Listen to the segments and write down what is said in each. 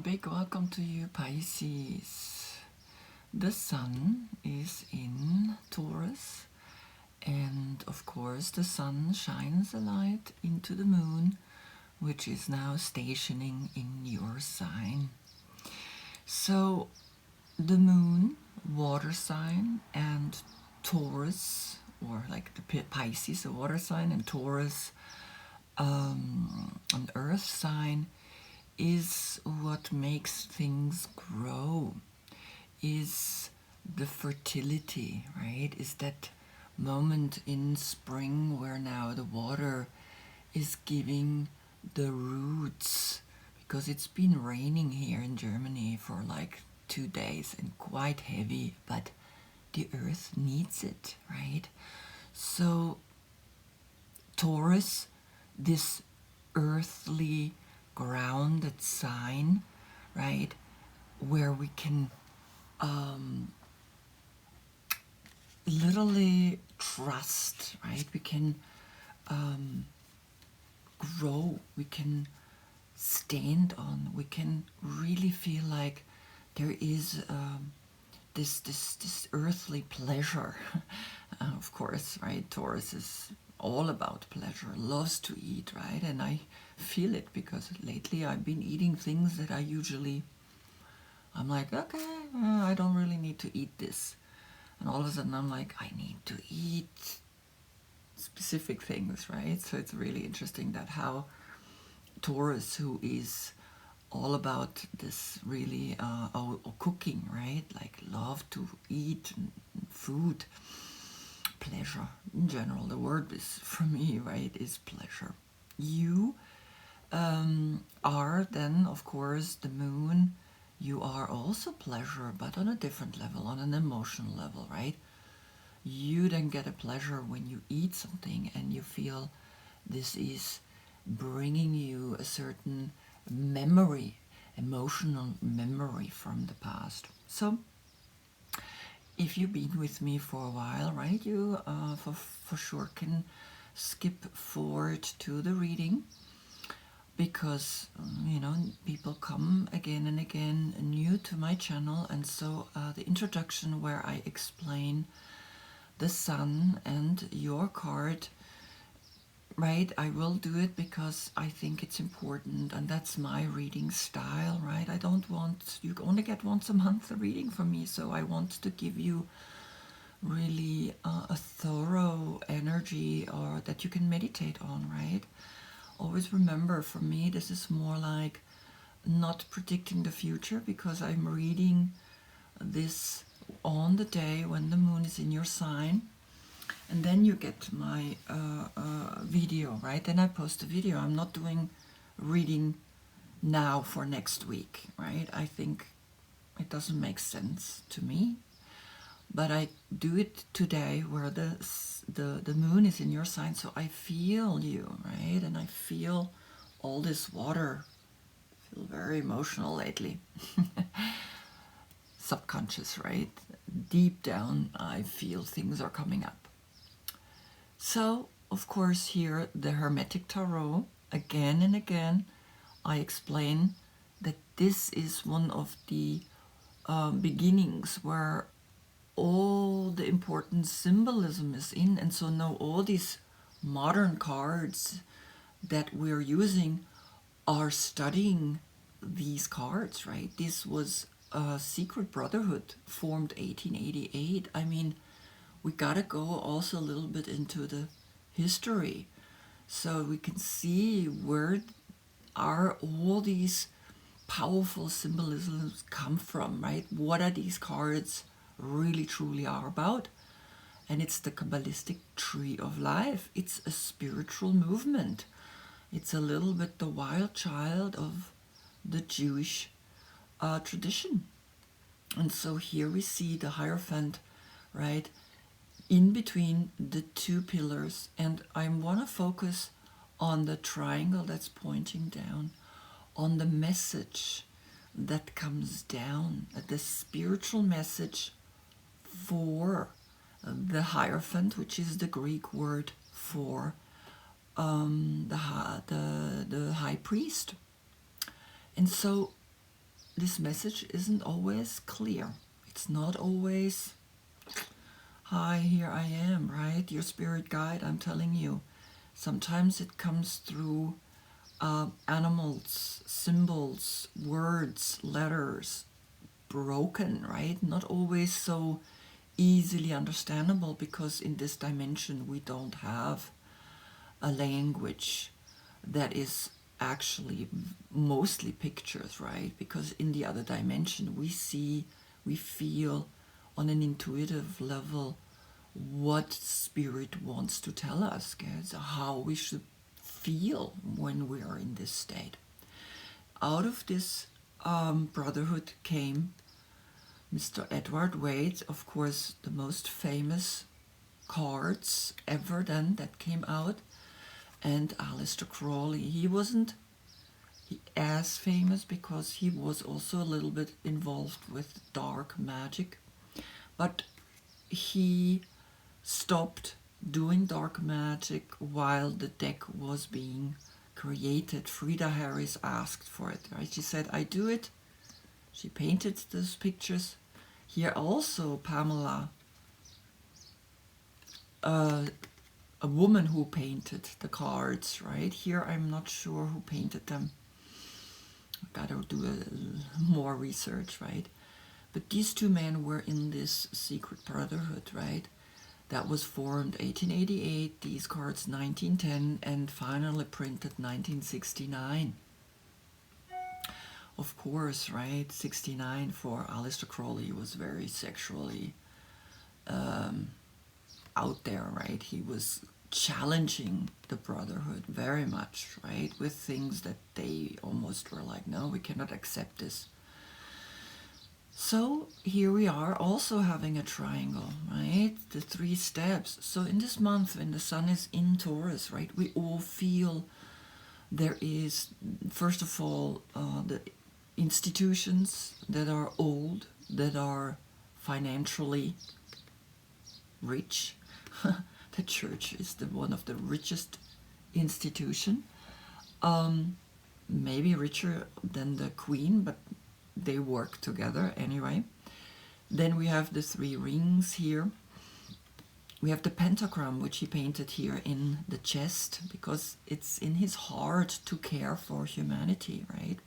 Big welcome to you, Pisces. The sun is in Taurus, and of course the sun shines a light into the moon, which is now stationing in your sign. So the moon, water sign, and Taurus, or like the Pisces, a water sign, and Taurus, an earth sign, is what makes things grow, is the fertility, right? Is that moment in spring where now the water is giving the roots, because it's been raining here in Germany for like 2 days and quite heavy, but the earth needs it, right? So Taurus, this earthly grounded sign, right, where we can literally trust, right? We can grow, we can stand on, we can really feel like there is this earthly pleasure. Of course, right? Taurus is all about pleasure, loves to eat, right? And I feel it because lately I've been eating things that I'm like, okay, I don't really need to eat this. And all of a sudden I'm like, I need to eat specific things, right? So it's really interesting that how Taurus, who is all about this really cooking, right? Like love to eat food, pleasure in general. The word is, for me, right, is pleasure. You are then, of course, the moon. You are also pleasure, but on a different level, on an emotional level, right? You then get a pleasure when you eat something and you feel this is bringing you a certain memory, emotional memory from the past. So if you've been with me for a while, right, you for sure can skip forward to the reading, because people come again and again new to my channel, and so the introduction where I explain the sun and your card, right, I will do it because I think it's important, and that's my reading style, right? I don't want, you only get once a month a reading from me, so I want to give you really a thorough energy, or that you can meditate on, right? Always remember, for me this is more like not predicting the future, because I'm reading this on the day when the moon is in your sign, and then you get my video, right? Then I post a video. I'm not doing reading now for next week, right? I think it doesn't make sense to me, but I do it today where the moon is in your sign, so I feel you, right? And I feel all this water. I feel very emotional lately. Subconscious, right? Deep down I feel things are coming up. So, of course, here the Hermetic Tarot, again and again, I explain that this is one of the beginnings where all the important symbolism is in. And so now all these modern cards that we're using are studying these cards, right? This was a secret brotherhood formed 1888. I mean, we gotta go also a little bit into the history so we can see where are all these powerful symbolisms come from, right? What are these cards really truly are about? And it's the Kabbalistic tree of life. It's a spiritual movement. It's a little bit the wild child of the Jewish tradition. And so here we see the Hierophant, right, in between the two pillars, and I want to focus on the triangle that's pointing down, on the message that comes down, the spiritual message for the Hierophant, which is the Greek word for the high priest. And so this message isn't always clear. It's not always, hi, here I am, right? Your spirit guide, I'm telling you. Sometimes it comes through animals, symbols, words, letters, broken, right? Not always so easily understandable, because in this dimension we don't have a language that is actually mostly pictures, right? Because in the other dimension we see, we feel on an intuitive level what spirit wants to tell us, guys, how we should feel when we are in this state. Out of this brotherhood came Mr. Edward Waite, of course, the most famous cards ever then that came out, and Aleister Crowley. He wasn't as famous because he was also a little bit involved with dark magic, but he stopped doing dark magic while the deck was being created. Frida Harris asked for it, right? She said, I do it. She painted those pictures. Here also Pamela, a woman who painted the cards, right? Here I'm not sure who painted them. I've got to do more research, right? But these two men were in this secret brotherhood, right? That was formed 1888, these cards 1910, and finally printed 1969. Of course, right, 69 for Aleister Crowley was very sexually out there, right? He was challenging the brotherhood very much, right? With things that they almost were like, no, we cannot accept this. So here we are also having a triangle, right? The 3 steps. So in this month, when the sun is in Taurus, right, we all feel there is, first of all, the institutions that are old, that are financially rich. The church is one of the richest institution, maybe richer than the queen, but they work together anyway. Then we have the 3 rings here. We have the pentagram, which he painted here in the chest, because it's in his heart to care for humanity, right?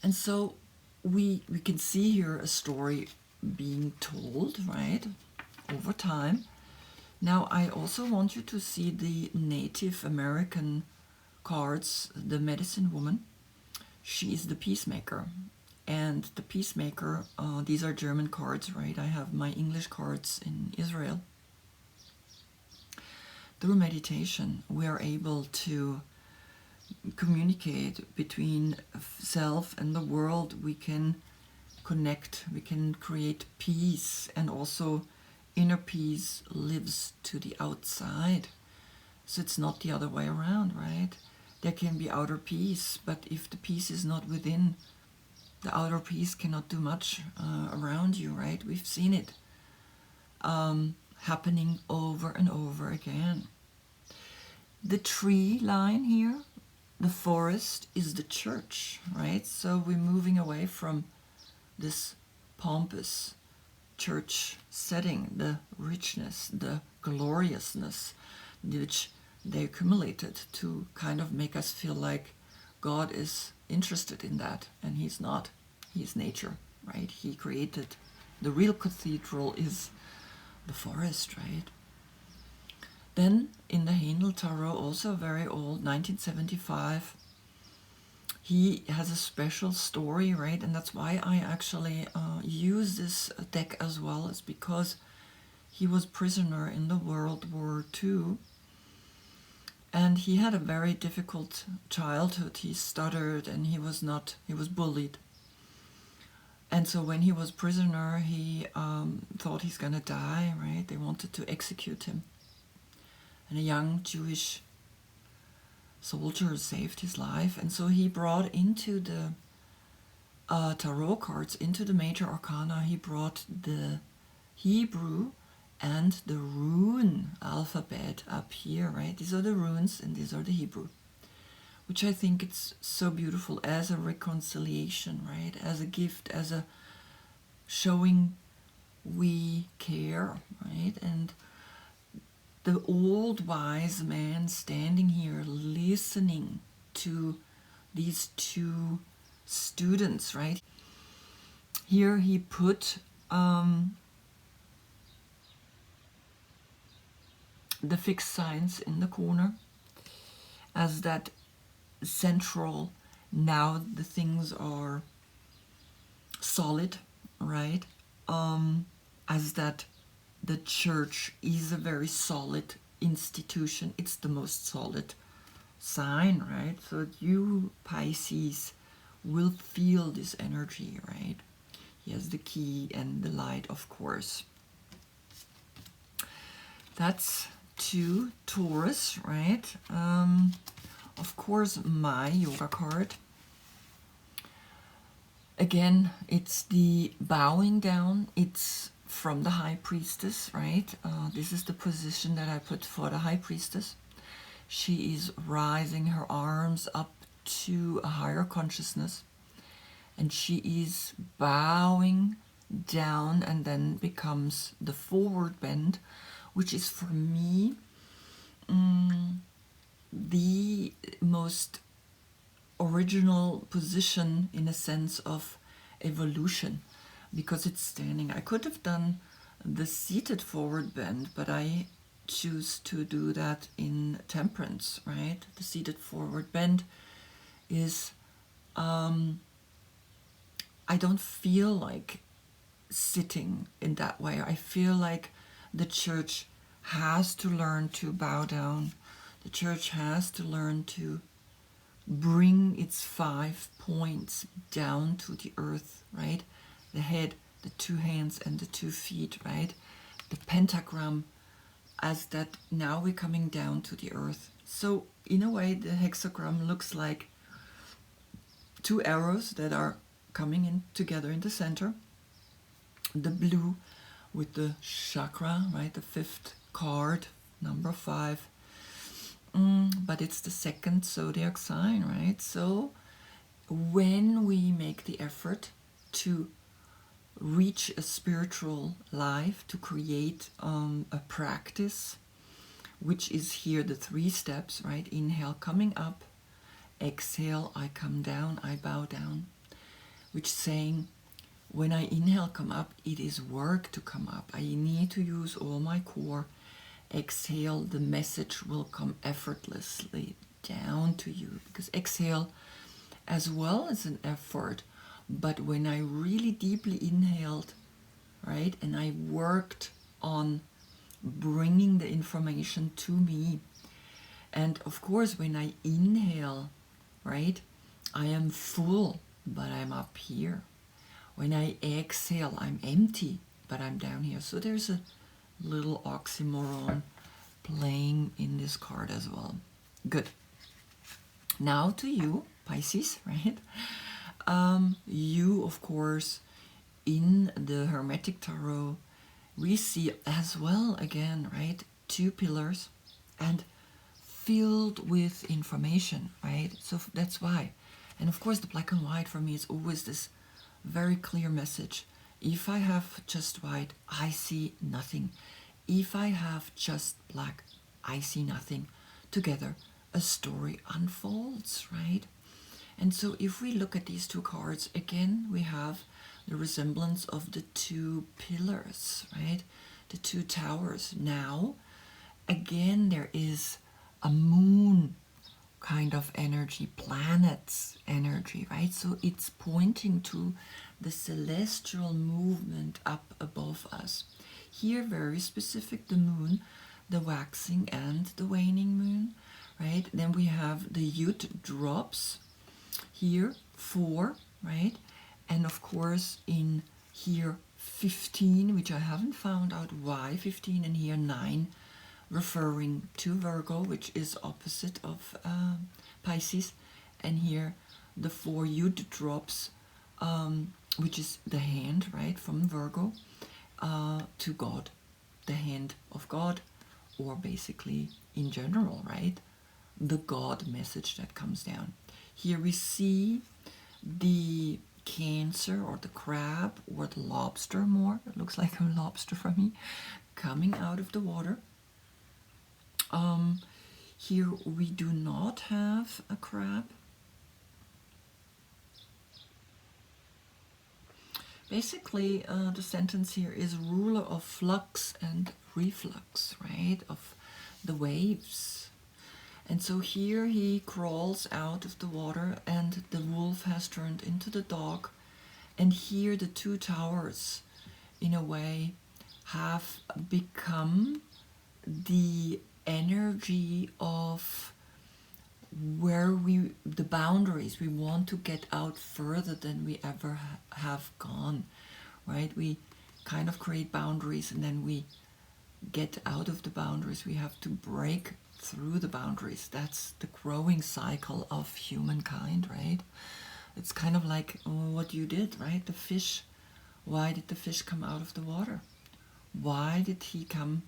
And so we can see here a story being told, right, over time. Now I also want you to see the Native American cards, the medicine woman. She is the peacemaker. And the peacemaker, these are German cards, right? I have my English cards in Israel. Through meditation, we are able to communicate between self and the world. We can connect, we can create peace, and also inner peace lives to the outside. So it's not the other way around, right? There can be outer peace, but if the peace is not within, the outer peace cannot do much around you, right? We've seen it happening over and over again. The tree line here, the forest, is the church, right? So we're moving away from this pompous church setting, the richness, the gloriousness, which they accumulated to kind of make us feel like God is interested in that, and he's not. He's nature, right? He created. The real cathedral is the forest, right? Then in the Handel Tarot, also very old, 1975, he has a special story, right? And that's why I actually use this deck as well, is because he was prisoner in the World War II. And he had a very difficult childhood. He stuttered and he was bullied. And so when he was prisoner, he thought he's gonna die, right? They wanted to execute him. And a young Jewish soldier saved his life. And so he brought into the tarot cards, into the major arcana, he brought the Hebrew and the rune alphabet up here, right? These are the runes and these are the Hebrew. which I think it's so beautiful as a reconciliation, right? As a gift, as a showing we care, right? And the old wise man standing here listening to these two students, right? Here he put the fixed signs in the corner as that central, now the things are solid, right? As that the church is a very solid institution. It's the most solid sign, right? So you, Pisces, will feel this energy, right? He has the key and the light, of course. That's to Taurus, right? Of course, my yoga card. Again, it's the bowing down. It's from the High Priestess, right? This is the position that I put for the High Priestess. She is rising her arms up to a higher consciousness, and she is bowing down and then becomes the forward bend, which is for me the most original position in a sense of evolution, because it's standing. I could have done the seated forward bend, but I choose to do that in Temperance, right? The seated forward bend is I don't feel like sitting in that way. I feel like the church has to learn to bow down. The church has to learn to bring its 5 points down to the earth, right? The head, the 2 hands, and the 2 feet, right? The pentagram, as that now we're coming down to the earth. So in a way, the hexagram looks like 2 arrows that are coming in together in the center. The blue with the chakra, right? The 5th card, number 5. But it's the 2nd zodiac sign, right? So when we make the effort to reach a spiritual life, to create a practice, which is here the 3 steps, right? Inhale, coming up. Exhale, I come down, I bow down. Which saying, when I inhale, come up, it is work to come up. I need to use all my core. Exhale, the message will come effortlessly down to you, because exhale as well is an effort. But when I really deeply inhaled, right, and I worked on bringing the information to me, and of course when I inhale, right, I am full, but I'm up here. When I exhale, I'm empty, but I'm down here. So there's a little oxymoron playing in this card as well. Good. Now to you, Pisces, right? You, of course, in the Hermetic Tarot, we see as well, again, right, 2 pillars and filled with information, right? So that's why. And of course, the black and white for me is always this very clear message. If I have just white, I see nothing. If I have just black, I see nothing. Together, a story unfolds, right? And so if we look at these 2 cards, again, we have the resemblance of the 2 pillars, right? The 2 towers. Now, again, there is a moon kind of energy, planets energy, right? So it's pointing to the celestial movement up above us. Here, very specific, the moon, the waxing and the waning moon, right? Then we have the Yud drops here, 4, right? And of course in here 15, which I haven't found out why 15, and here 9, referring to Virgo, which is opposite of Pisces, and here the 4 Yud drops, which is the hand, right, from Virgo to God, the hand of God, or basically in general, right, the God message that comes down. Here we see the Cancer or the crab or the lobster more. It looks like a lobster for me, coming out of the water. Here we do not have a crab. Basically, the sentence here is ruler of flux and reflux, right? Of the waves. And so here he crawls out of the water and the wolf has turned into the dog. And here the two towers, in a way, have become the energy of where the boundaries. We want to get out further than we ever have gone, right? We kind of create boundaries and then we get out of the boundaries. We have to break through the boundaries. That's the growing cycle of humankind, right? It's kind of like what you did, right? The fish. Why did the fish come out of the water? Why did he come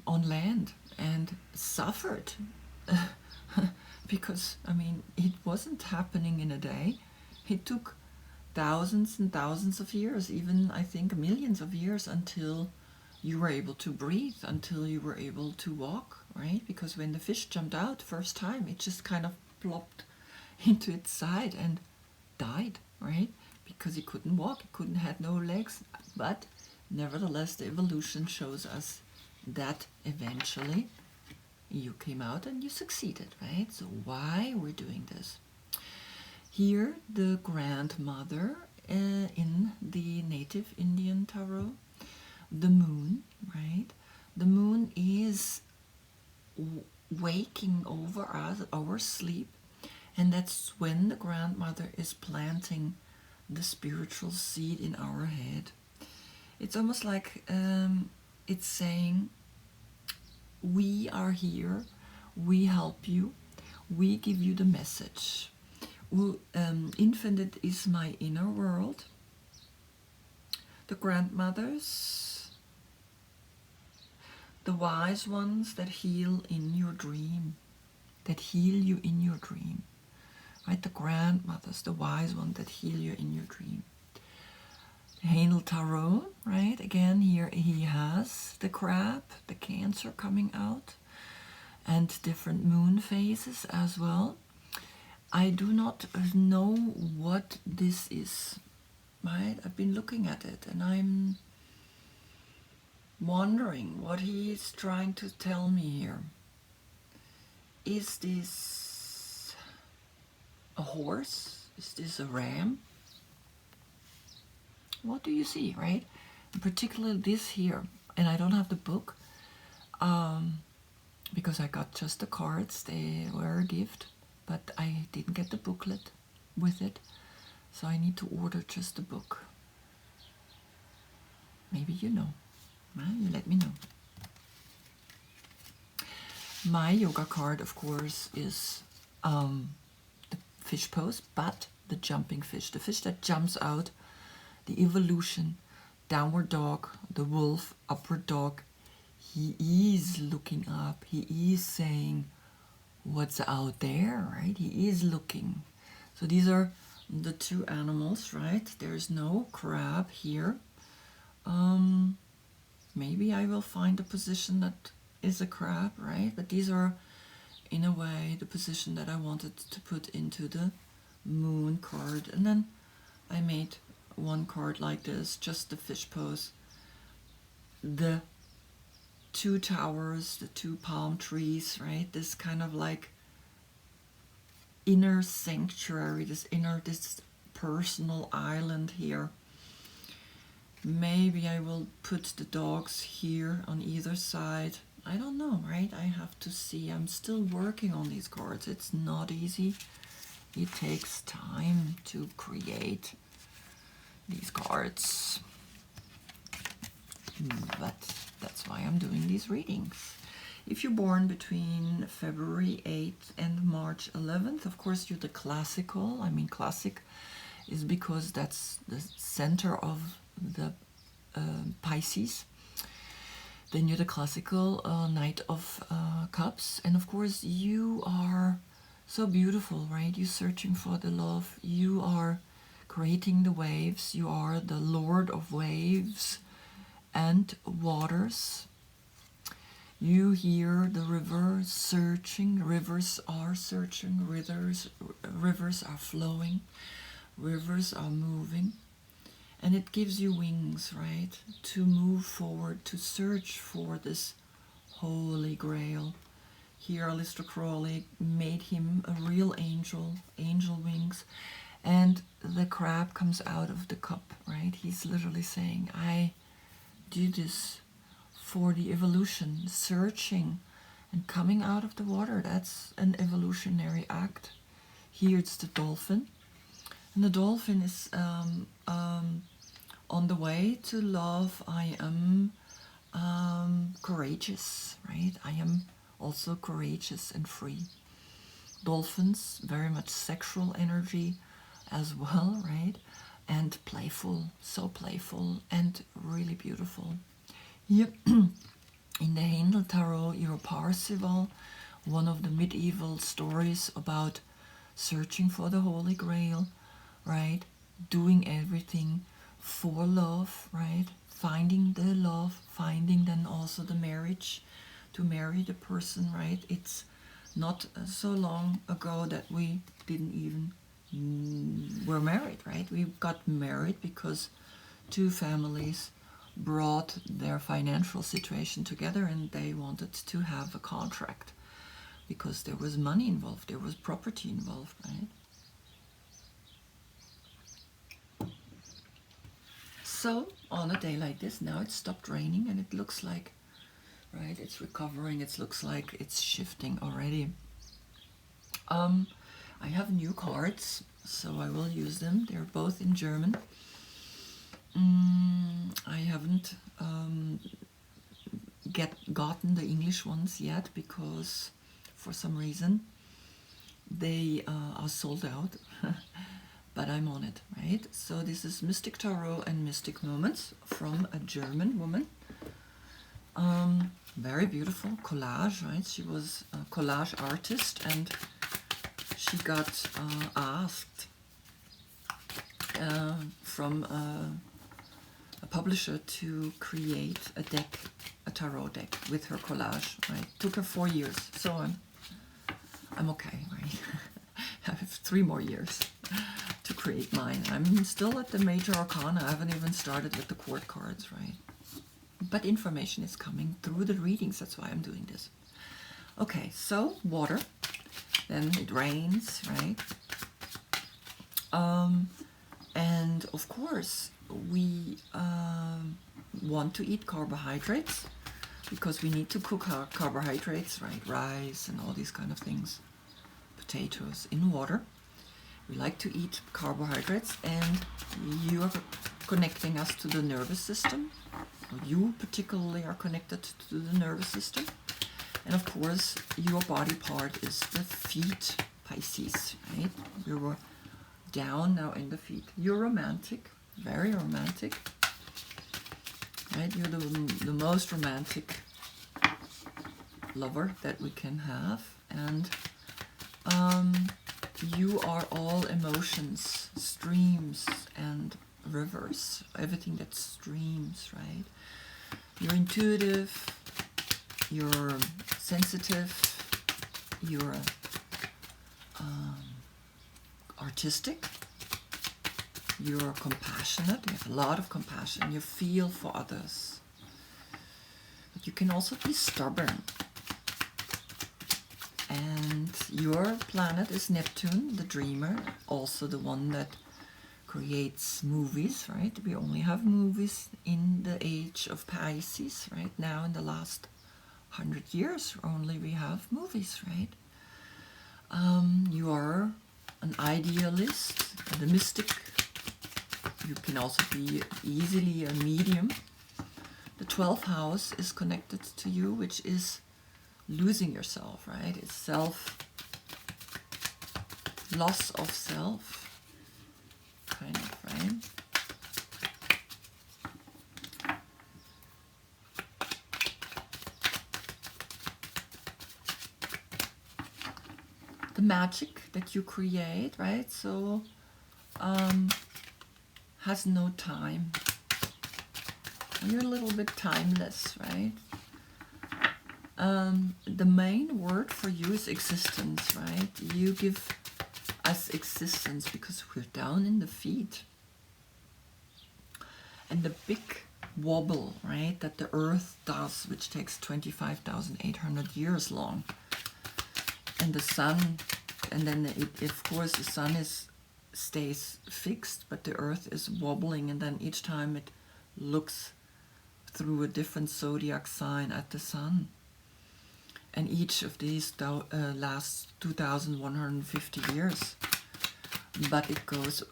on land and suffered? Because, I mean, it wasn't happening in a day. It took thousands and thousands of years, even I think millions of years, until you were able to breathe, until you were able to walk, right? Because when the fish jumped out first time, it just kind of plopped into its side and died, right? Because it couldn't walk, it had no legs. But nevertheless, the evolution shows us that eventually you came out and you succeeded, right? So why we're doing this? Here, the grandmother in the native Indian tarot, the moon, right? The moon is waking over us, our sleep, and that's when the grandmother is planting the spiritual seed in our head. It's almost like it's saying, we are here, we help you, we give you the message. Infinite is my inner world. The grandmothers, the wise ones that heal in your dream, that heal you in your dream. Right? The grandmothers, the wise ones that heal you in your dream. Handle Tarot, right? Again, here he has the crab, the Cancer coming out, and different moon phases as well. I do not know what this is, right? I've been looking at it and I'm wondering what he is trying to tell me here. Is this a horse? Is this a ram? What do you see, right? And particularly this here, and I don't have the book because I got just the cards. They were a gift, but I didn't get the booklet with it, so I need to order just the book. Maybe you know. Well, you let me know. My yoga card, of course, is the fish pose, but the jumping fish, the fish that jumps out, the evolution, downward dog, the wolf, upward dog. He is looking up. He is saying, what's out there, right? He is looking. So these are the two animals, right? There's no crab here. Maybe I will find a position that is a crab, right? But these are, in a way, the position that I wanted to put into the moon card. And then I made one card like this, just the fish pose. The two towers, the two palm trees, right? This kind of like inner sanctuary, this personal island here. Maybe I will put the dogs here on either side. I don't know, right? I have to see. I'm still working on these cards. It's not easy. It takes time to create these cards. But that's why I'm doing these readings. If you're born between February 8th and March 11th, of course you're the classical. I mean, classic is because that's the center of the Pisces. Then you're the classical Knight of Cups, and of course you are so beautiful, right? You're searching for the love. You are creating the waves. You are the Lord of waves and waters. You hear the river searching. Rivers are searching. Rivers are flowing. Rivers are moving. And it gives you wings, right? To move forward, to search for this holy grail. Here, Aleister Crowley made him a real angel, angel wings. And the crab comes out of the cup, right? He's literally saying, I do this for the evolution, searching and coming out of the water. That's an evolutionary act. Here it's the dolphin. And the dolphin is on the way to love. I am courageous, right? I am also courageous and free. Dolphins, very much sexual energy as well, right? And playful, so playful and really beautiful. Here in the Handel Tarot, you're Parzival, one of the medieval stories about searching for the Holy Grail, right? Doing everything for love, right? Finding the love, finding then also the marriage, to marry the person, right? It's not so long ago that we didn't even were married, right? We got married because two families brought their financial situation together and they wanted to have a contract because there was money involved, there was property involved, right? So on a day like this, now it stopped raining and it looks like, right, it's recovering. It looks like it's shifting already. I have new cards, so I will use them. They're both in German. I haven't gotten the English ones yet because for some reason they are sold out. But I'm on it, right? So this is Mystic Tarot and Mystic Moments from a German woman. Very beautiful collage, right? She was a collage artist and she got asked from a publisher to create a deck, a tarot deck with her collage, right? Took her 4 years, so I'm okay, right? I have 3 more years to create mine. I'm still at the major arcana. I haven't even started with the court cards, right? But information is coming through the readings. That's why I'm doing this. Okay, so water. Then it rains, right? And of course, we want to eat carbohydrates because we need to cook our carbohydrates, right? Rice and all these kind of things. Potatoes in water. We like to eat carbohydrates, and you are connecting us to the nervous system. You particularly are connected to the nervous system. And of course, your body part is the feet, Pisces, right? You're down now in the feet. You're romantic, very romantic, right? You're the most romantic lover that we can have. And you are all emotions, streams and rivers, everything that streams, right? You're intuitive, you're sensitive, you're artistic, you're compassionate, you have a lot of compassion, you feel for others. But you can also be stubborn. And your planet is Neptune, the dreamer, also the one that creates movies, right? We only have movies in the age of Pisces, right? Now in the last 100 years only we have movies, right? You are an idealist, the mystic. You can also be easily a medium. The 12th house is connected to you, which is losing yourself, right? It's loss of self, kind of, right? magic that you create, right? So has no time. You're a little bit timeless, right? The main word for you is existence, right? You give us existence because we're down in the feet. And the big wobble, right, that the Earth does, which takes 25,800 years long. And the sun, and then of course the sun stays fixed, but the Earth is wobbling, and then each time it looks through a different zodiac sign at the sun. And each of these lasts 2,150 years. But it goes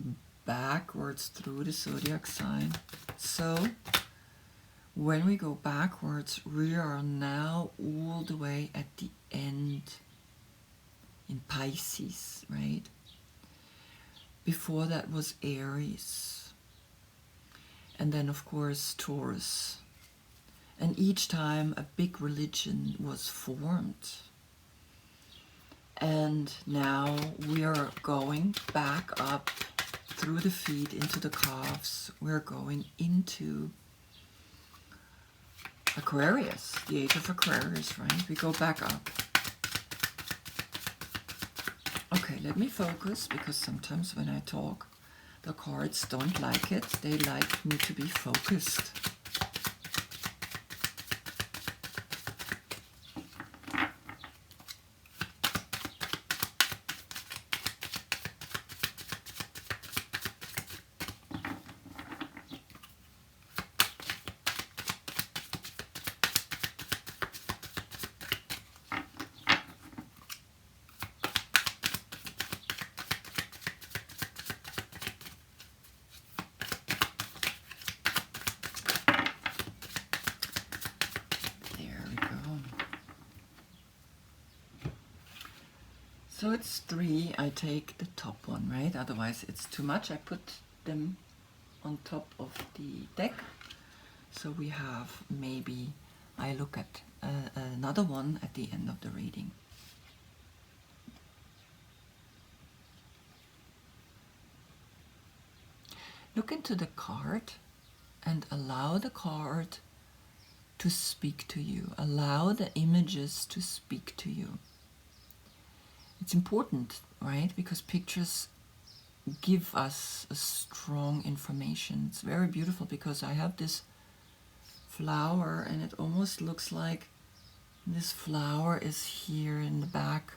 backwards through the zodiac sign. So, when we go backwards, we are now all the way at the end in Pisces, right? Before that was Aries. And then, of course, Taurus. And each time a big religion was formed. And now we are going back up through the feet into the calves. We're going into Aquarius, the age of Aquarius, right? We go back up. Okay, let me focus, because sometimes when I talk, the cards don't like it. They like me to be focused. So it's 3, I take the top one, right? Otherwise it's too much. I put them on top of the deck. So we have maybe, I look at another one at the end of the reading. Look into the card and allow the card to speak to you. Allow the images to speak to you. It's important, right? Because pictures give us a strong information. It's very beautiful, because I have this flower and it almost looks like this flower is here in the back.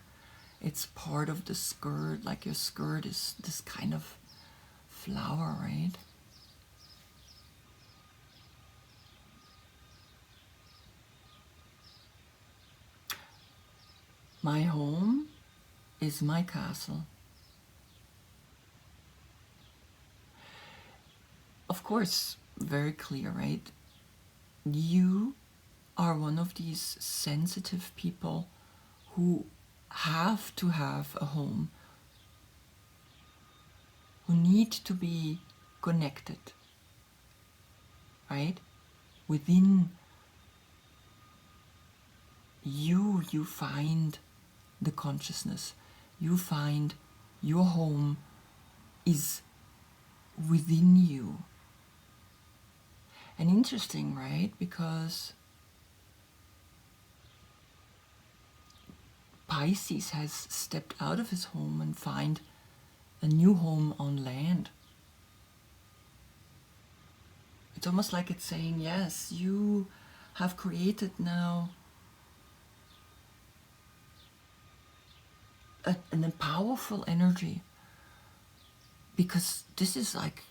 It's part of the skirt, like your skirt is this kind of flower, right? My home is my castle. Of course, very clear, right? You are one of these sensitive people who have to have a home, who need to be connected, right? Within you, you find the consciousness. You find your home is within you. And interesting, right? Because Pisces has stepped out of his home and find a new home on land. It's almost like it's saying, yes, you have created now an powerful energy, because this is like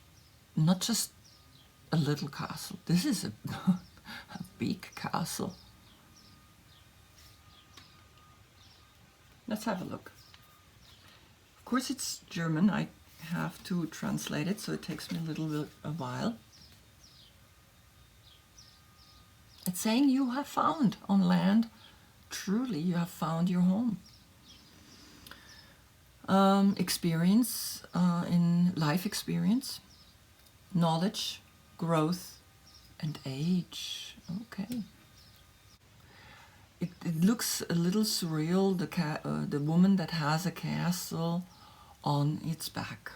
not just a little castle, this is a big castle. Let's have a look. Of course it's German, I have to translate it, so it takes me a while. It's saying you have found on land, truly you have found your home. Experience, in life experience, knowledge, growth, and age. Okay. it looks a little surreal, the woman that has a castle on its back.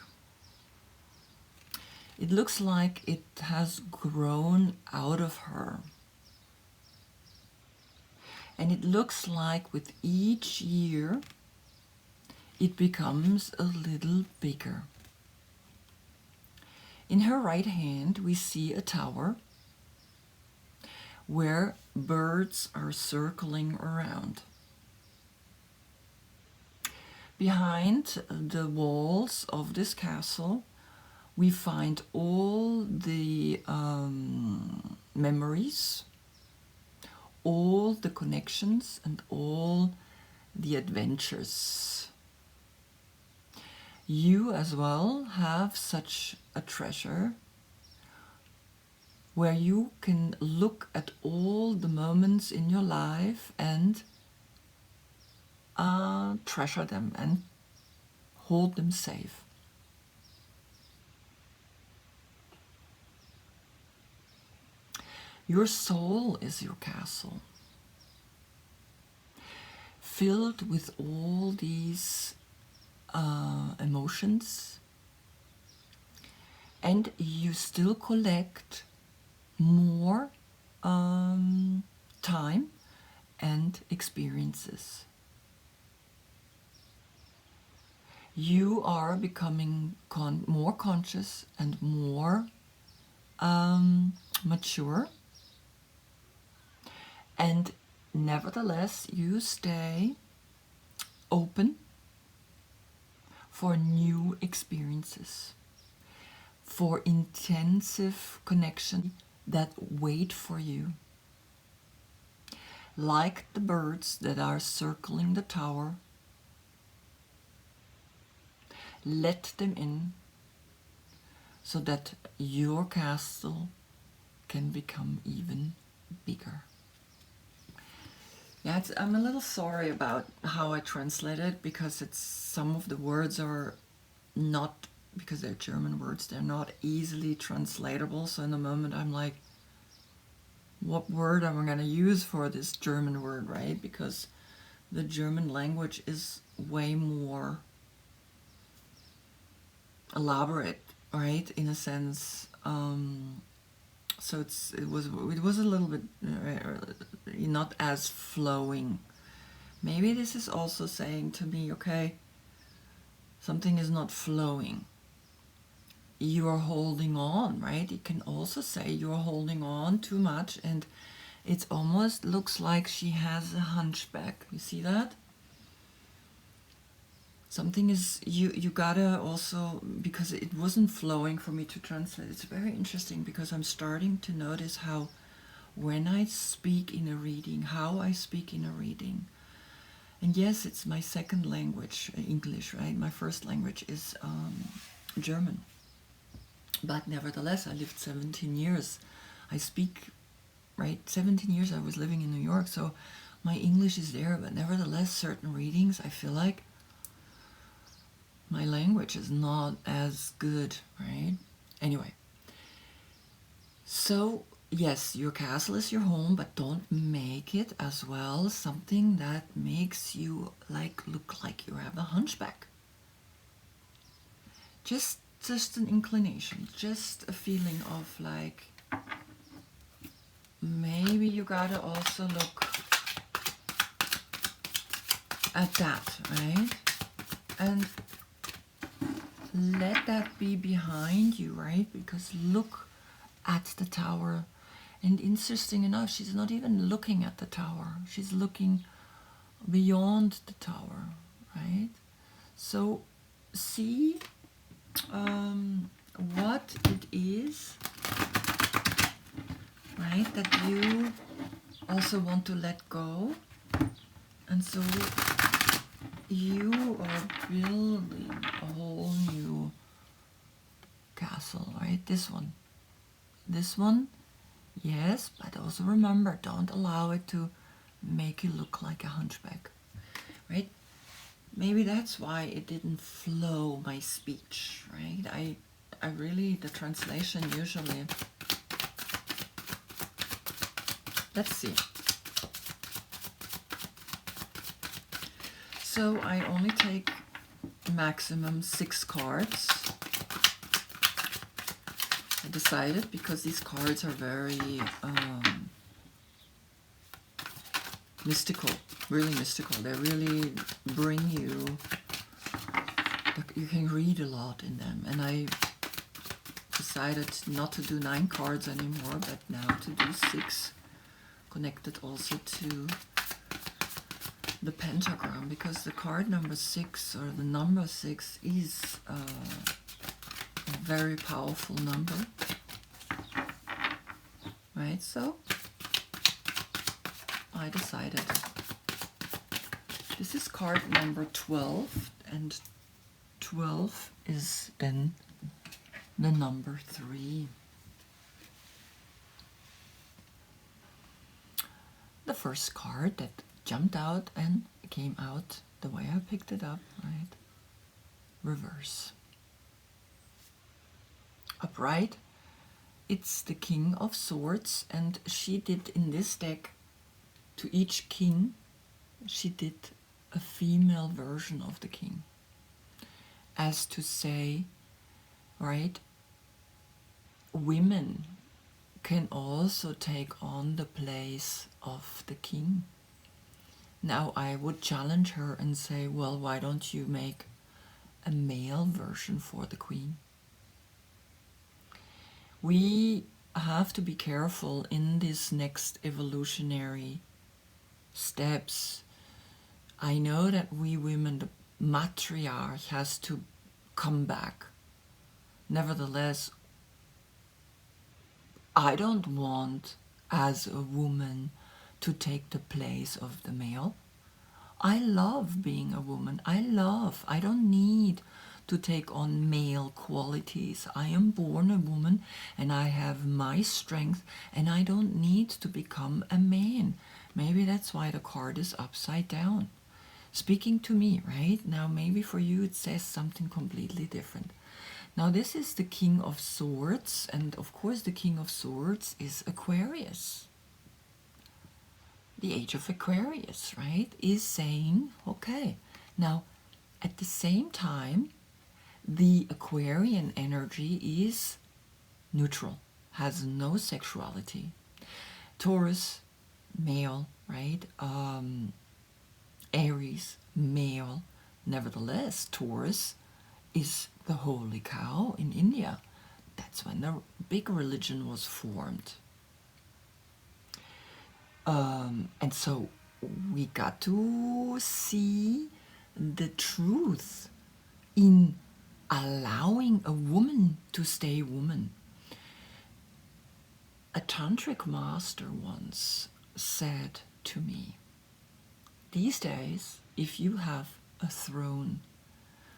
It looks like it has grown out of her. And it looks like with each year, it becomes a little bigger. In her right hand, we see a tower where birds are circling around. Behind the walls of this castle, we find all the memories, all the connections, and all the adventures. You as well have such a treasure where you can look at all the moments in your life and treasure them and hold them safe. Your soul is your castle, filled with all these emotions, and you still collect more time and experiences. You are becoming more conscious and more mature, and nevertheless you stay open for new experiences, for intensive connection that wait for you. Like the birds that are circling the tower, let them in so that your castle can become even bigger. Yeah, I'm a little sorry about how I translate it, because some of the words are not, because they're German words, they're not easily translatable. So in the moment I'm like, what word am I going to use for this German word, right? Because the German language is way more elaborate, right? In a sense, so it was a little bit not as flowing. Maybe this is also saying to me, okay, something is not flowing. You are holding on, right? It can also say you're holding on too much, and it almost looks like she has a hunchback. You see that? Something is, you gotta also, because it wasn't flowing for me to translate. It's very interesting, because I'm starting to notice how when I speak in a reading, how I speak in a reading, and yes, it's my second language, English, right? My first language is German. But nevertheless, I lived 17 years. I speak, right? 17 years I was living in New York, so my English is there, but nevertheless, certain readings, I feel like my language is not as good, right? Anyway, so yes, your castle is your home, but don't make it as well something that makes you look like you have a hunchback. Just an inclination, just a feeling of like, maybe you gotta also look at that, right? And let that be behind you, right? Because look at the tower. And interesting enough, she's not even looking at the tower. She's looking beyond the tower, right? So see what it is, right, that you also want to let go. And so you are building a whole new castle, right? This one, yes, but also remember, don't allow it to make you look like a hunchback, right? Maybe that's why it didn't flow, my speech, right? I really, the translation usually, let's see. so I only take maximum 6 cards. I decided because these cards are very mystical, really mystical. They really bring you, you can read a lot in them. And I decided not to do 9 cards anymore, but now to do 6, connected also to the pentagram, because the card number 6, or the number 6, is a very powerful number, right? So I decided this is card number 12, and 12 is then the number 3. The first card that jumped out and came out the way I picked it up, right? Reverse. Upright, it's the King of Swords, and she did in this deck, to each king, she did a female version of the king. As to say, right, women can also take on the place of the king. Now I would challenge her and say, well, why don't you make a male version for the queen? We have to be careful in this next evolutionary steps. I know that we women, the matriarch has to come back. Nevertheless, I don't want, as a woman, to take the place of the male. I love being a woman. I don't need to take on male qualities. I am born a woman and I have my strength, and I don't need to become a man. Maybe that's why the card is upside down. Speaking to me, right? Now maybe for you it says something completely different. Now this is the King of Swords, and of course the King of Swords is Aquarius. The age of Aquarius, right, is saying, okay, now at the same time, the Aquarian energy is neutral, has no sexuality. Taurus, male, right? Aries, male. Nevertheless, Taurus is the holy cow in India. That's when the big religion was formed. And so we got to see the truth in allowing a woman to stay woman. A tantric master once said to me, these days, if you have a throne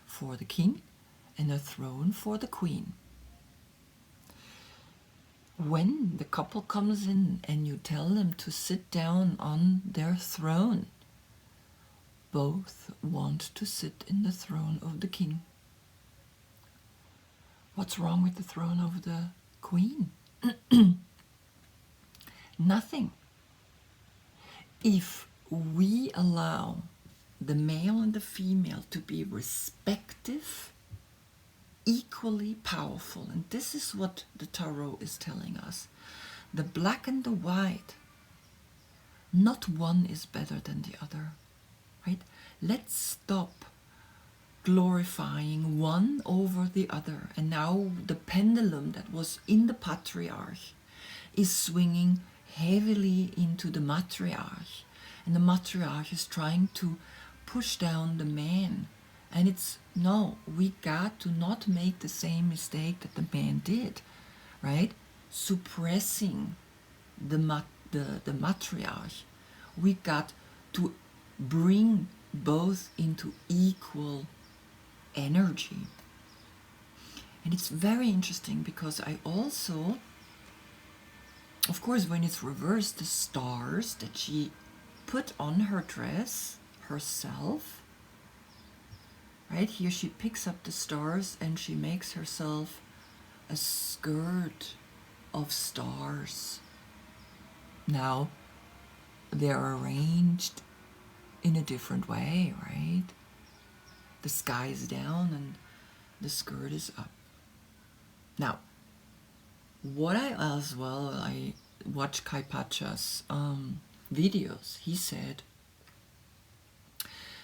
for the king and a throne for the queen, when the couple comes in and you tell them to sit down on their throne, both want to sit in the throne of the king. What's wrong with the throne of the queen? Nothing. If we allow the male and the female to be respective, equally powerful, and this is what the Tarot is telling us, the black and the white, not one is better than the other, right? Let's stop glorifying one over the other. And now the pendulum that was in the patriarch is swinging heavily into the matriarch, and the matriarch is trying to push down the man. And it's, no, we got to not make the same mistake that the man did, right? Suppressing the matriarch. We got to bring both into equal energy. And it's very interesting because I also, of course, when it's reversed, the stars that she put on her dress herself, right here she picks up the stars and she makes herself a skirt of stars. Now they're arranged in a different way, right? The sky is down and the skirt is up. Now, what I watched Kai Pacha's videos. He said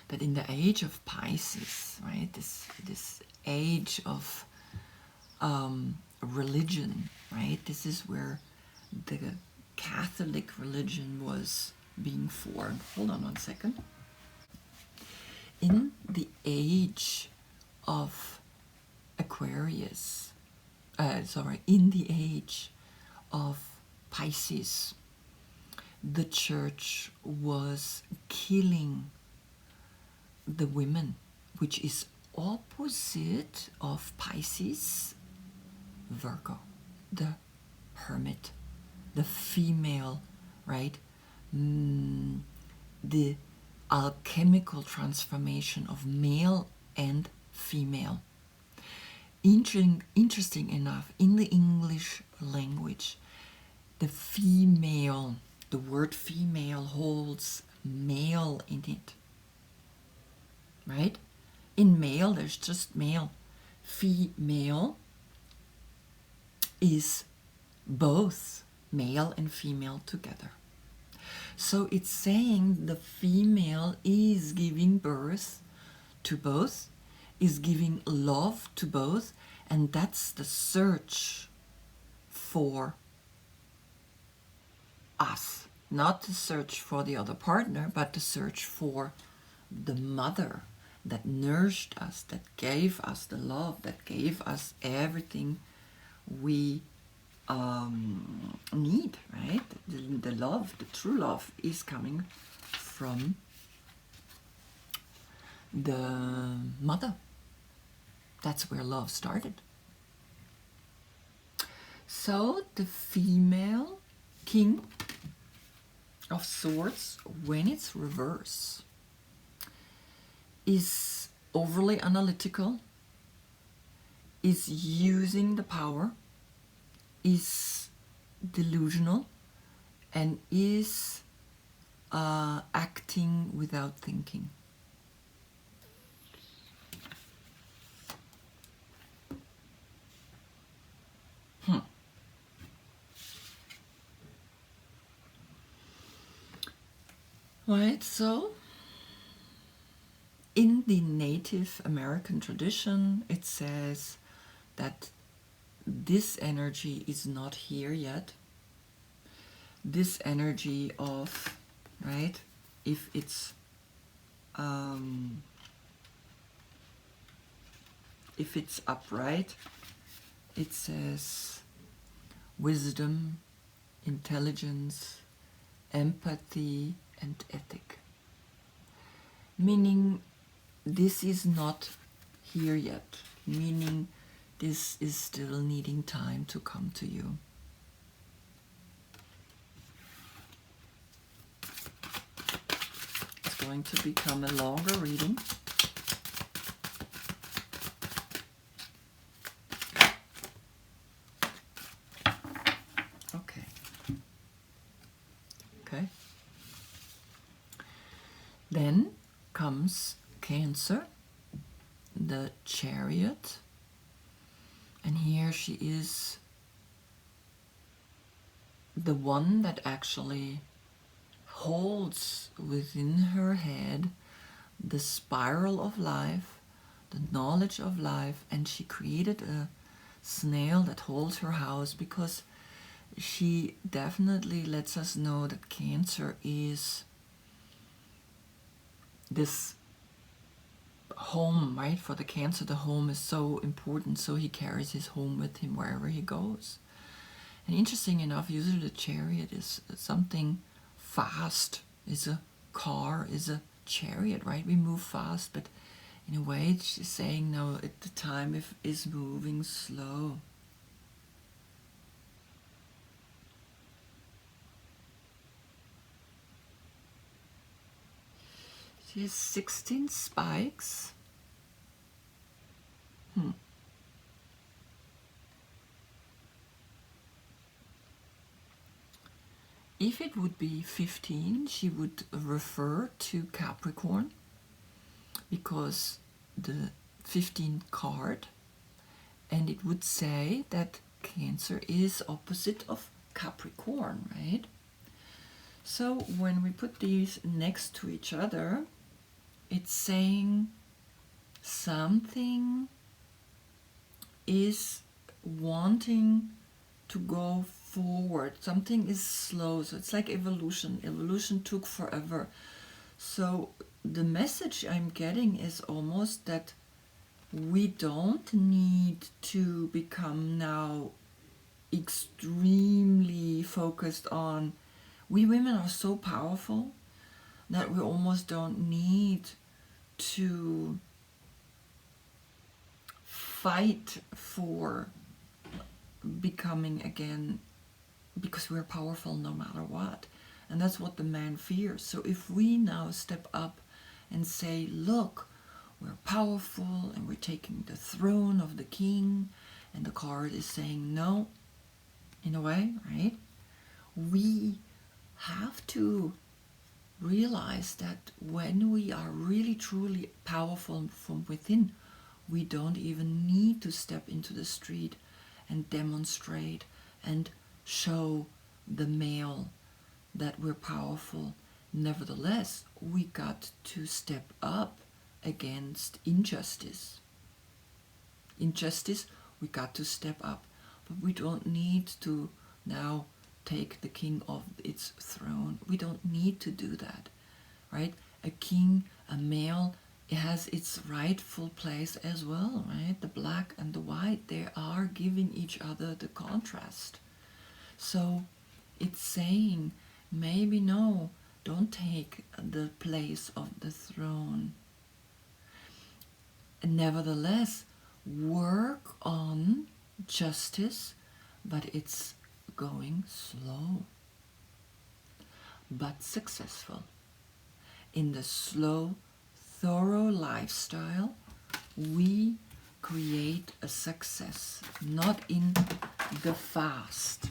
that in the age of Pisces, right, this age of religion, right, this is where the Catholic religion was being formed. Hold on one second. In the age of Aquarius, in the age of Pisces, the church was killing the women, which is opposite of Pisces, Virgo, the hermit, the female, right? The alchemical transformation of male and female. Interesting enough, in the English language, the female, the word female holds male in it, right? In male, there's just male. Female is both male and female together. So it's saying the female is giving birth to both, is giving love to both, and that's the search for us. Not the search for the other partner, but the search for the mother that nourished us, that gave us the love, that gave us everything we need, right? The love, the true love, is coming from the mother. That's where love started. So the female king of swords, when it's reverse, is overly analytical, is using the power, is delusional, and is acting without thinking. Right, so in the Native American tradition, it says that this energy is not here yet. This energy of, right, if it's upright, it says wisdom, intelligence, empathy, and ethic. Meaning this is not here yet, meaning this is still needing time to come to you. It's going to become a longer reading. Okay. Then comes Cancer, the Chariot, and here she is the one that actually holds within her head the spiral of life, the knowledge of life, and she created a snail that holds her house because she definitely lets us know that Cancer is this home, right? For the Cancer, the home is so important, so he carries his home with him wherever he goes. And interesting enough, usually the Chariot is something fast, is a car, is a chariot, right? We move fast, but in a way she's saying no, at the time is moving slow. She has 16 spikes. If it would be 15, she would refer to Capricorn, because the 15th card, and it would say that Cancer is opposite of Capricorn, right? So when we put these next to each other, it's saying something is wanting to go forward. Something is slow. So it's like evolution. Evolution took forever. So the message I'm getting is almost that we don't need to become now extremely focused on, we women are so powerful that we almost don't need to fight for becoming again, because we're powerful no matter what. And that's what the man fears. So if we now step up and say, look, we're powerful and we're taking the throne of the king, and the card is saying no, in a way, right? We have to realize that when we are really truly powerful from within, we don't even need to step into the street and demonstrate and show the male that we're powerful. Nevertheless, we got to step up against injustice. Injustice, we got to step up. But we don't need to now take the king off its throne. We don't need to do that, right? A king, a male, it has its rightful place as well, right? The black and the white, they are giving each other the contrast. So it's saying, maybe no, don't take the place of the throne. And nevertheless, work on justice, but it's going slow, but successful. In the slow, thorough lifestyle, we create a success, not in the fast,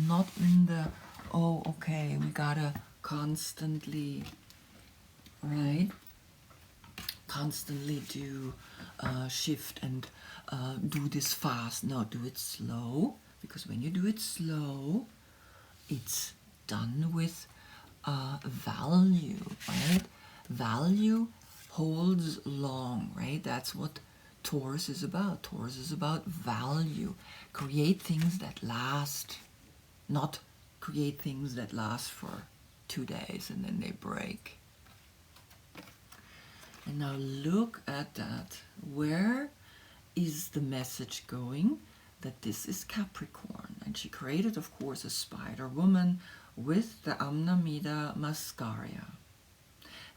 not in the, oh, okay, we gotta constantly, right? Constantly do shift and do this fast. No, do it slow, because when you do it slow, it's done with value, right? Value holds long, right? That's what Taurus is about. Taurus is about value. Create things that last, not create things that last for 2 days and then they break. And now look at that. Where is the message going? That this is Capricorn. And she created, of course, a spider woman with the Amnamida mascaria.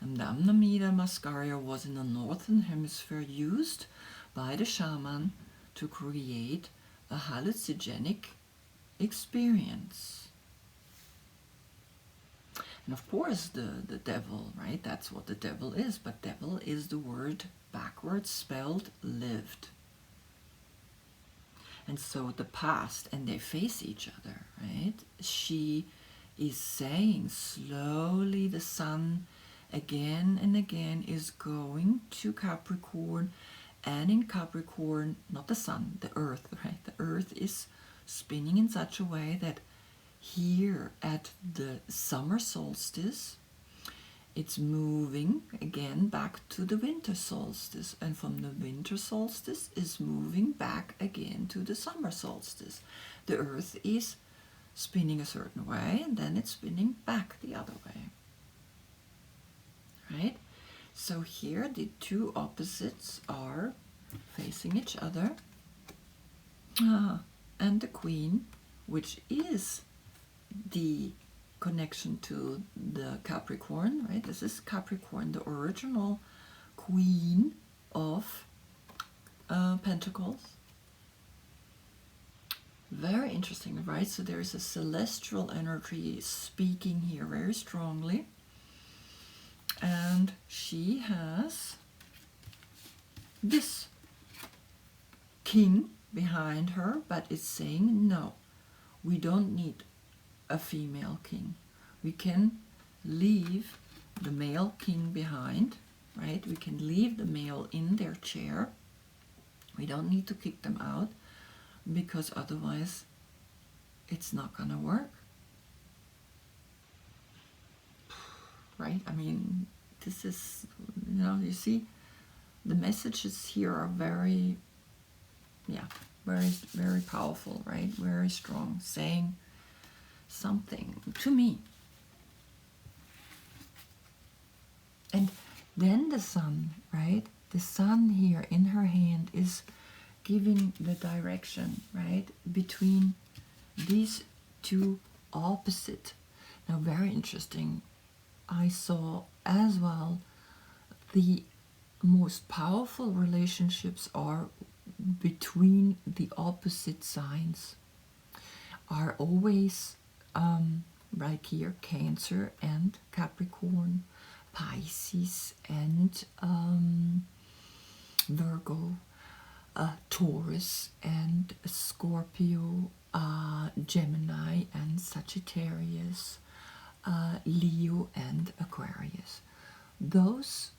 And the Amnamida mascaria was in the northern hemisphere used by the shaman to create a hallucinogenic experience. And of course the devil, right? That's what the devil is. But devil is the word backwards spelled lived. And so the past, and they face each other, right? She is saying slowly the sun again and again is going to Capricorn, and in Capricorn, not the sun, the earth, right? The earth is spinning in such a way that here at the summer solstice, it's moving again back to the winter solstice, and from the winter solstice is moving back again to the summer solstice. The earth is spinning a certain way, and then it's spinning back the other way, right? So here the two opposites are facing each other, and the queen, which is the connection to the Capricorn, right? This is Capricorn, the original queen of Pentacles. Very interesting, right? So there is a celestial energy speaking here very strongly, and she has this king behind her, but it's saying no, we don't need a female king. We can leave the male king behind, right? We can leave the male in their chair. We don't need to kick them out, because otherwise it's not gonna work, right? I mean, this is, you see, the messages here are very, very, very powerful, right? Very strong, saying something to me. And then the sun, right? The sun here in her hand is giving the direction, right, between these two opposite. Now, very interesting, I saw as well the most powerful relationships are between the opposite signs, are always like here Cancer and Capricorn, Pisces and Virgo, Taurus and Scorpio, Gemini and Sagittarius, Leo and Aquarius. Those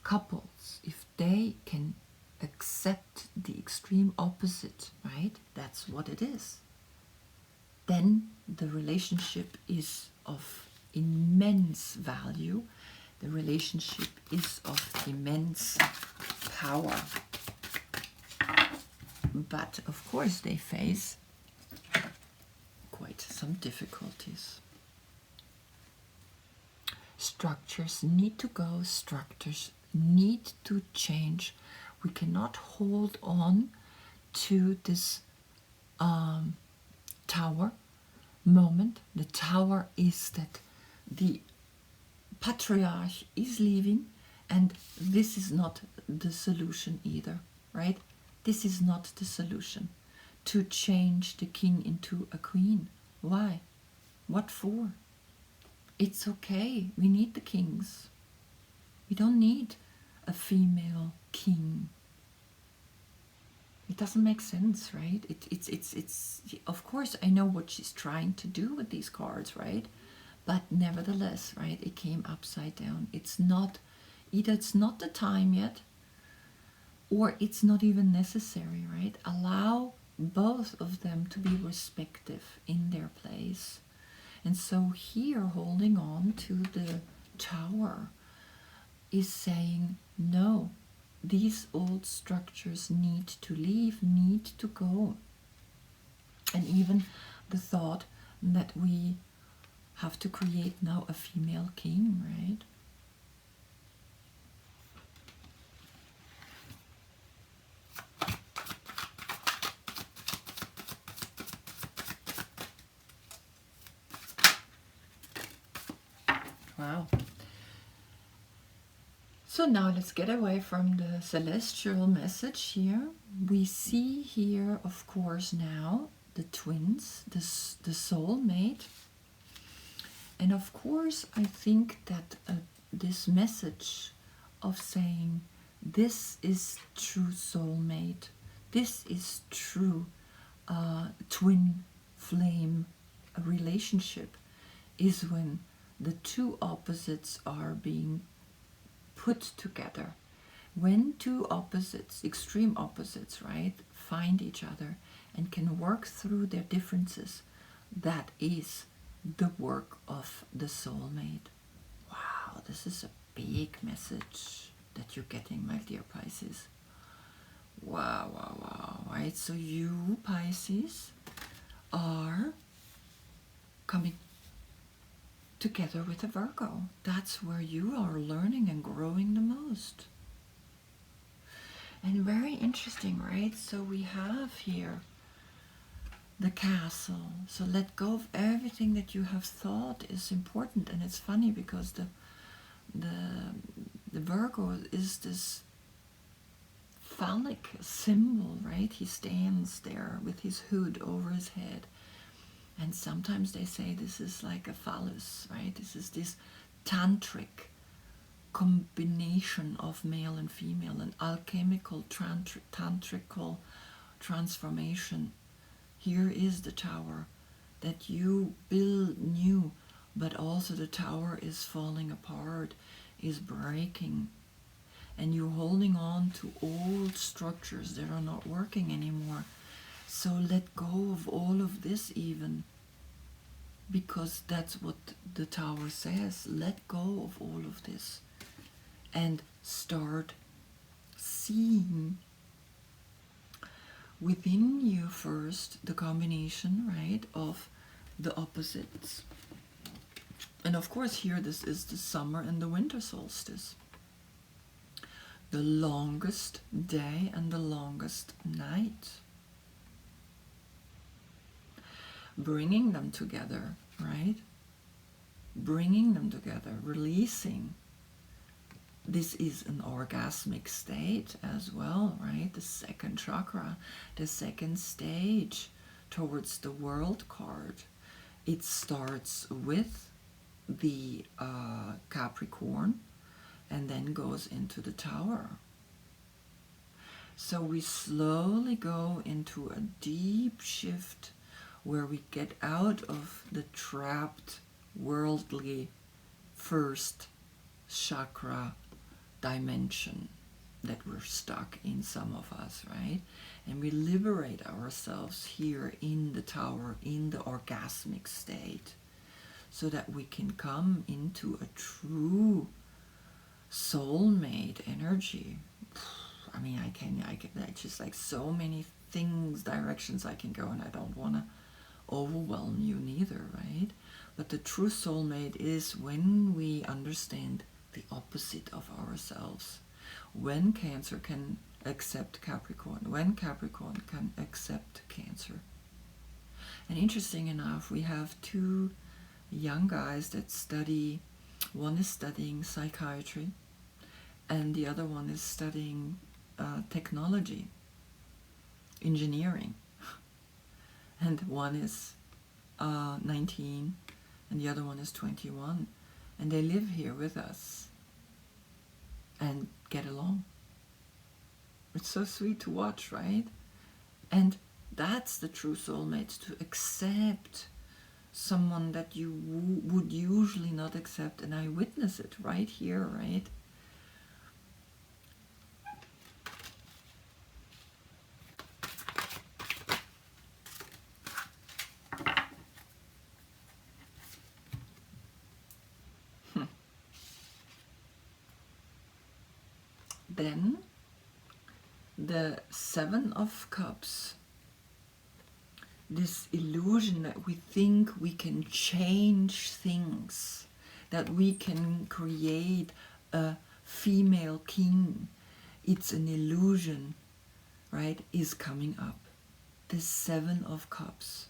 couples, if they can accept the extreme opposite, right, that's what it is, then the relationship is of immense value. The relationship is of immense power. But of course they face quite some difficulties. Structures need to go, structures need to change. We cannot hold on to this tower moment. The tower is that the patriarch is leaving, and this is not the solution either, right? This is not the solution, to change the king into a queen. Why? What for? It's okay. We need the kings. We don't need a female king. It doesn't make sense, right? It's of course I know what she's trying to do with these cards, right? But nevertheless, right, it came upside down. It's not, either it's not the time yet, or it's not even necessary, right? Allow both of them to be respective in their place. And so here, holding on to the tower is saying, no, these old structures need to leave, need to go. And even the thought that we have to create now a female king, right? Wow. So now let's get away from the celestial message here. We see here, of course, now the twins, the soulmate. And of course, I think that this message of saying this is true soulmate, this is true twin flame relationship, is when the two opposites are being put together. When two opposites, extreme opposites, right, find each other and can work through their differences, that is the work of the soulmate. Wow, this is a big message that you're getting, my dear Pisces. Wow, wow, wow, right? So you, Pisces, are coming together with a Virgo. That's where you are learning and growing the most. And very interesting, right? So we have here the castle. So let go of everything that you have thought is important. And it's funny because the Virgo is this phallic symbol, right? He stands there with his hood over his head. And sometimes they say this is like a phallus, right? This is this tantric combination of male and female, an alchemical, tantrical transformation. Here is the tower that you build new but also the tower is falling apart, is breaking, and you're holding on to old structures that are not working anymore. So let go of all of this, even, because that's what the tower says. Let go of all of this and start seeing within you first the combination, right, of the opposites. And of course, here this is the summer and the winter solstice, the longest day and the longest night. Bringing them together, right? Bringing them together, releasing. This is an orgasmic state as well, right? The second chakra, the second stage towards the world card. It starts with the Capricorn and then goes into the tower. So we slowly go into a deep shift where we get out of the trapped worldly first chakra dimension that we're stuck in, some of us, right? And we liberate ourselves here in the tower, in the orgasmic state, so that we can come into a true soulmate energy. I mean, I can just like so many things, directions I can go, and I don't want to overwhelm you neither, right? But the true soulmate is when we understand the opposite of ourselves. When Cancer can accept Capricorn, when Capricorn can accept Cancer. And interesting enough, we have two young guys that study. One is studying psychiatry, and the other one is studying technology, engineering. And one is 19 and the other one is 21. And they live here with us and get along. It's so sweet to watch, right? And that's the true soulmates, to accept someone that you would usually not accept. And I witness it right here, right? Then the Seven of Cups, this illusion that we think we can change things, that we can create a female king, it's an illusion, right, is coming up. The Seven of Cups,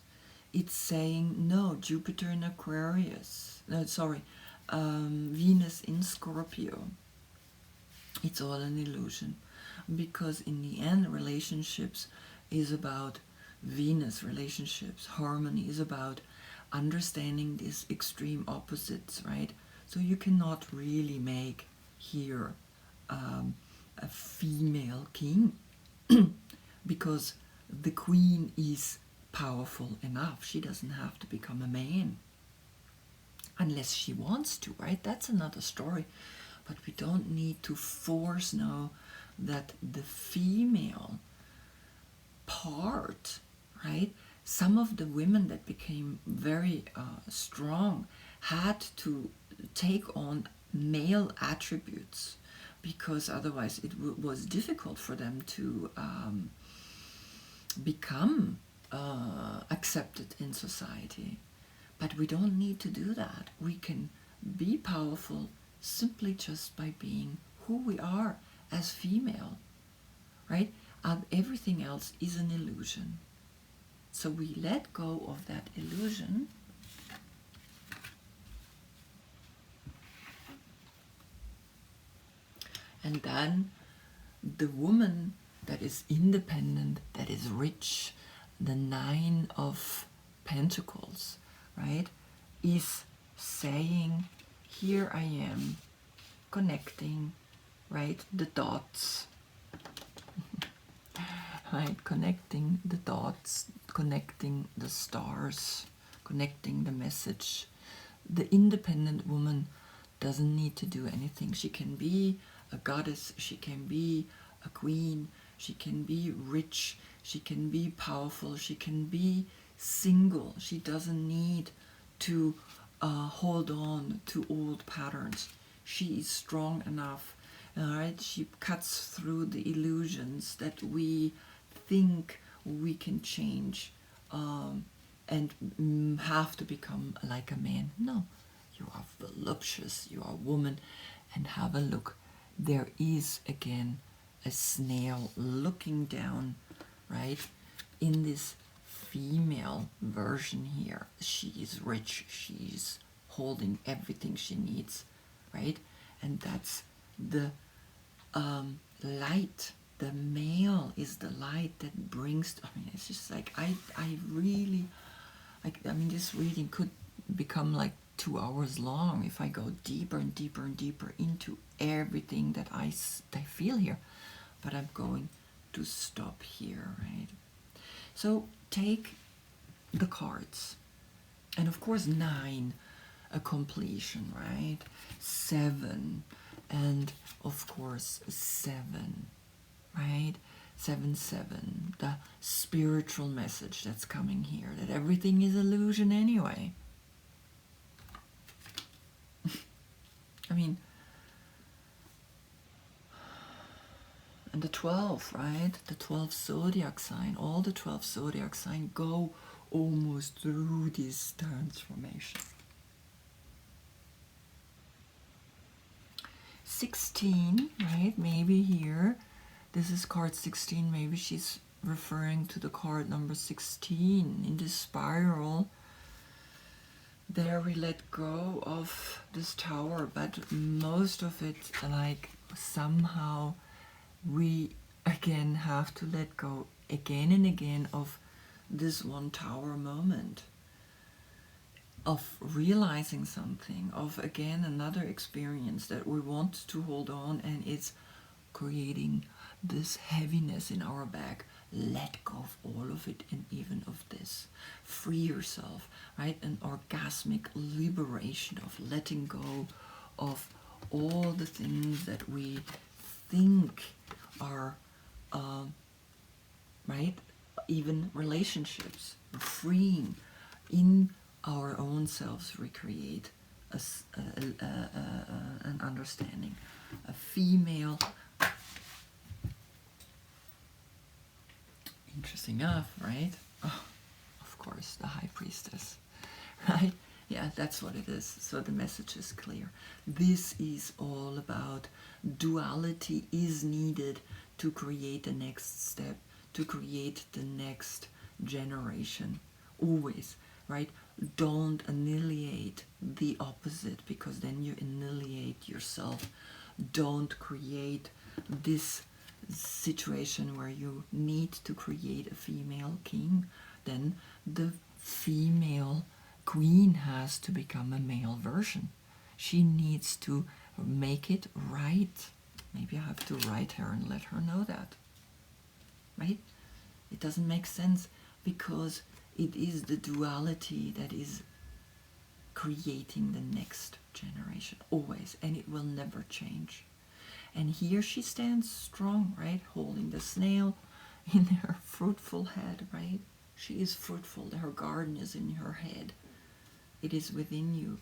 it's saying no. Jupiter in Aquarius, Venus in Scorpio, it's all an illusion, because in the end, relationships is about Venus. Relationships, harmony is about understanding these extreme opposites, right? So you cannot really make here a female king because the queen is powerful enough. She doesn't have to become a man unless she wants to, right? That's another story. But we don't need to force now that the female part, right? Some of the women that became very strong had to take on male attributes, because otherwise it was difficult for them to become accepted in society. But we don't need to do that. We can be powerful simply just by being who we are as female, right? And everything else is an illusion. So we let go of that illusion. And then the woman that is independent, that is rich, the Nine of Pentacles, right, is saying, here I am, connecting, right, the dots, right, connecting the dots, connecting the stars, connecting the message the independent woman doesn't need to do anything. She can be a goddess, she can be a queen, she can be rich, she can be powerful, she can be single. She doesn't need to hold on to old patterns. She is strong enough, all right? She cuts through the illusions that we think we can change and have to become like a man. No, you are voluptuous, you are a woman, and have a look. There is again a snail looking down, right? In this female version here, she is rich, she's holding everything she needs, right? And that's the light. The male is the light that brings, I mean, it's just like, I really, I mean, this reading could become like 2 hours long if I go deeper and deeper and deeper into everything that I feel here. But I'm going to stop here, right? So take the cards. And of course 9, a completion, right? 7, and of course 7, right? 7, 7, the spiritual message that's coming here, that everything is illusion anyway. I mean, and the 12, right? The 12 zodiac sign, all the 12 zodiac sign go almost through this transformation. 16, right? Maybe here, this is card 16, maybe she's referring to the card number 16 in this spiral. There we let go of this tower, but most of it, like, somehow we again have to let go again and again of this one tower moment, of realizing something, of again another experience that we want to hold on, and it's creating this heaviness in our back. Let go of all of it, and even of this. Free yourself, right? An orgasmic liberation of letting go of all the things that we think are, right? Even relationships. Freeing in our own selves, recreate an understanding. A female, interesting enough, right? Oh, of course, the High Priestess, right? Yeah, that's what it is. So the message is clear. This is all about duality is needed to create the next step, to create the next generation. Always, right? Don't annihilate the opposite, because then you annihilate yourself. Don't create this situation where you need to create a female king. Then the female queen has to become a male version. She needs to make it right. Maybe I have to write her and let her know that, right? It doesn't make sense, because it is the duality that is creating the next generation, always, and it will never change. And here she stands strong, right? Holding the snail in her fruitful head, right? She is fruitful. Her garden is in her head. It is within you,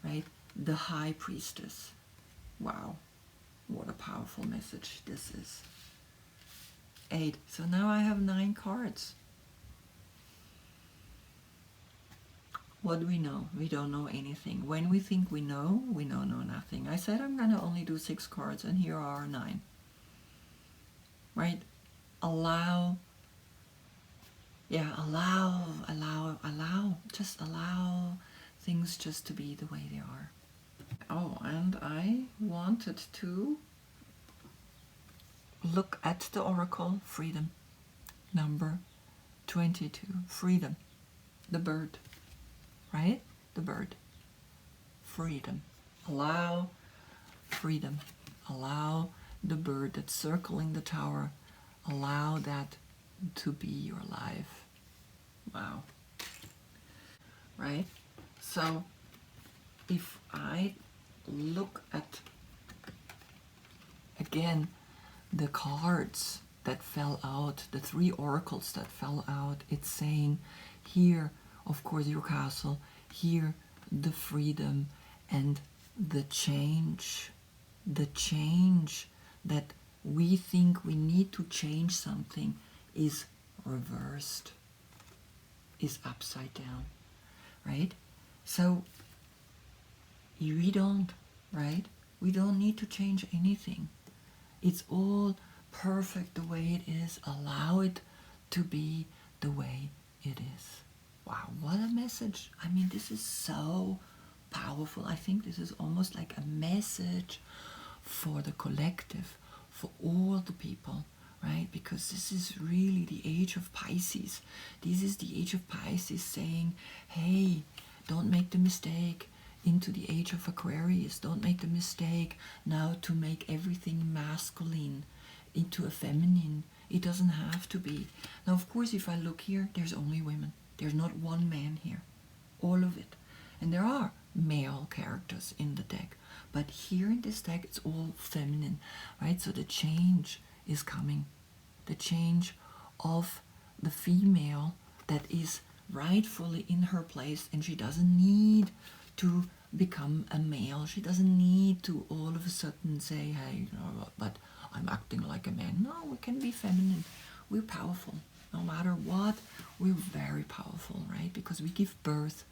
right? The High Priestess. Wow. What a powerful message this is. 8. So now I have 9 cards. What do we know? We don't know anything. When we think we know nothing. I said I'm going to only do 6 cards, and here are 9. Right? Allow. Yeah, allow. Just allow things just to be the way they are. Oh, and I wanted to look at the oracle, freedom. Number 22, freedom. The bird. Right? The bird. Freedom. Allow freedom. Allow the bird that's circling the tower. Allow that to be your life. Wow. Right? So if I look at, again, the cards that fell out, the 3 oracles that fell out, it's saying here, of course, your castle, here, the freedom, and the change that we think we need to change something is reversed, is upside down, right? So we don't, right? We don't need to change anything. It's all perfect the way it is. Allow it to be the way it is. Wow, what a message. I mean, this is so powerful. I think this is almost like a message for the collective, for all the people, right? Because this is really the age of Pisces. This is the age of Pisces saying, hey, don't make the mistake into the age of Aquarius. Don't make the mistake now to make everything masculine into a feminine. It doesn't have to be. Now, of course, if I look here, there's only women. There's not one man here. All of it. And there are male characters in the deck. But here in this deck, it's all feminine, right? So the change is coming. The change of the female that is rightfully in her place, and she doesn't need to become a male. She doesn't need to all of a sudden say, hey, but I'm acting like a man. No, we can be feminine. We're powerful. No matter what, we're very powerful, right? Because we give birth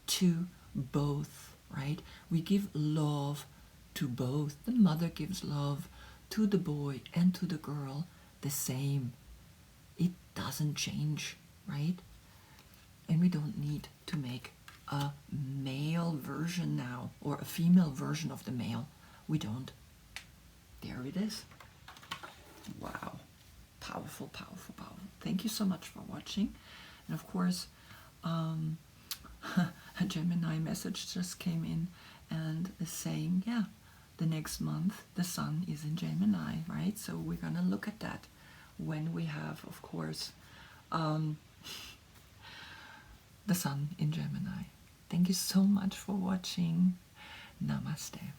to both, right? We give love to both. The mother gives love to the boy and to the girl the same. It doesn't change, right? And we don't need to make a male version now or a female version of the male. We don't. There it is. Wow. Powerful, powerful, powerful. Thank you so much for watching. And of course, a Gemini message just came in and is saying, yeah, the next month the sun is in Gemini, right? So we're gonna look at that when we have, of course, the sun in Gemini. Thank you so much for watching. Namaste.